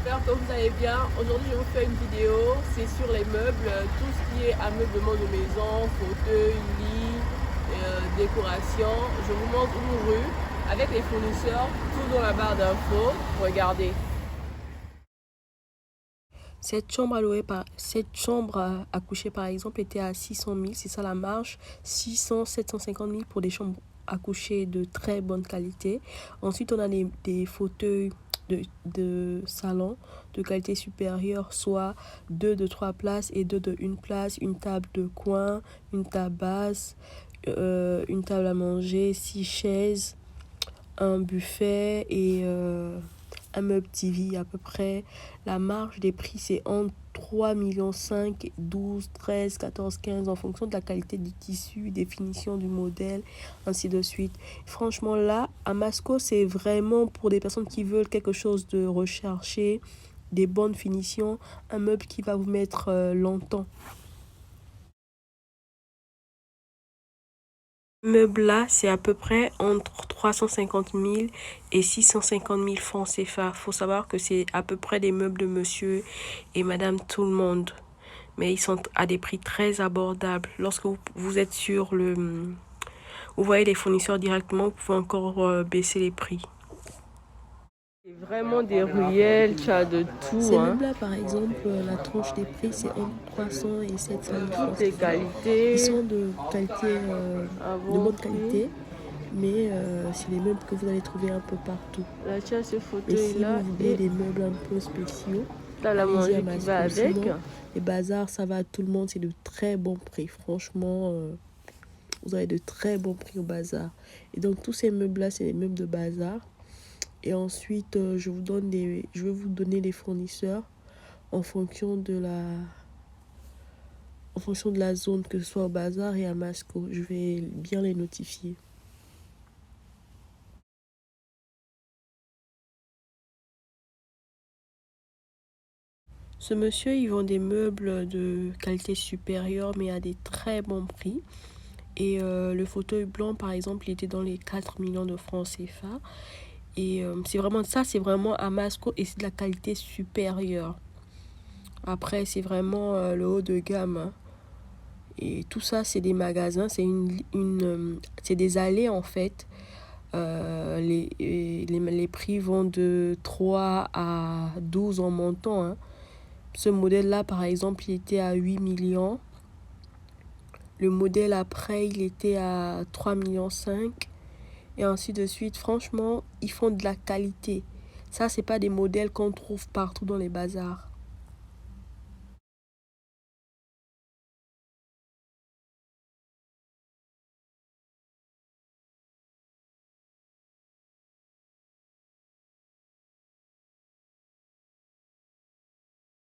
j'espère que vous allez bien. Aujourd'hui, je vous fais une vidéo, c'est sur les meubles, tout ce qui est ameublement de maison, fauteuil, lit, décoration. Je vous montre une rue avec les fournisseurs, tout dans la barre d'infos. Regardez. Cette chambre à coucher par exemple était à 600 000, c'est ça la marge, 750 000 pour des chambres à coucher de très bonne qualité. Ensuite, on a des fauteuils de salon de qualité supérieure, soit 2 de 3 places et 2 de 1 place, une table de coin, une table basse, une table à manger, 6 chaises, un buffet et un meuble TV à peu près. La marge des prix, c'est entre 3,5 millions, 12, 13, 14, 15 en fonction de la qualité du tissu, des finitions du modèle, ainsi de suite. Franchement, là, à Masco, c'est vraiment pour des personnes qui veulent quelque chose de recherché, des bonnes finitions, un meuble qui va vous mettre longtemps. Meuble là, c'est à peu près entre 350 000 et 650 000 francs CFA. Faut savoir que c'est à peu près des meubles de monsieur et madame tout le monde. Mais ils sont à des prix très abordables. Lorsque vous êtes sur vous voyez les fournisseurs directement, vous pouvez encore baisser les prix. C'est vraiment des ruelles, tu as de tout. Ces meubles-là, par exemple, la tranche des prix, c'est entre 300 et 700 000 francs. Toutes les qualités. Ils sont de qualité, de bonne qualité, mais c'est des meubles que vous allez trouver un peu partout. Là, tu as ce Mais si fauteuil-là. vous voulez des meubles un peu spéciaux, T'as la manger qui va avec. Sinon, les bazars, ça va à tout le monde, c'est de très bons prix. Franchement, vous avez de très bons prix au bazar. Et donc, tous ces meubles-là, c'est des meubles de bazar. Et ensuite, je vais vous donner les fournisseurs en fonction de la zone, que ce soit au bazar et à Masco. Je vais bien les notifier. Ce monsieur, il vend des meubles de qualité supérieure, mais à des très bons prix. Et le fauteuil blanc, par exemple, il était dans les 4 millions de francs CFA. Et c'est vraiment à Masco et c'est de la qualité supérieure. Après, c'est vraiment le haut de gamme, hein. Et tout ça, c'est des magasins, c'est des allées en fait. Les prix vont de 3 à 12 en montant, hein. Ce modèle-là, par exemple, il était à 8 millions. Le modèle après, il était à 3,5 millions. Et ainsi de suite. Franchement, ils font de la qualité. Ça, c'est pas des modèles qu'on trouve partout dans les bazars.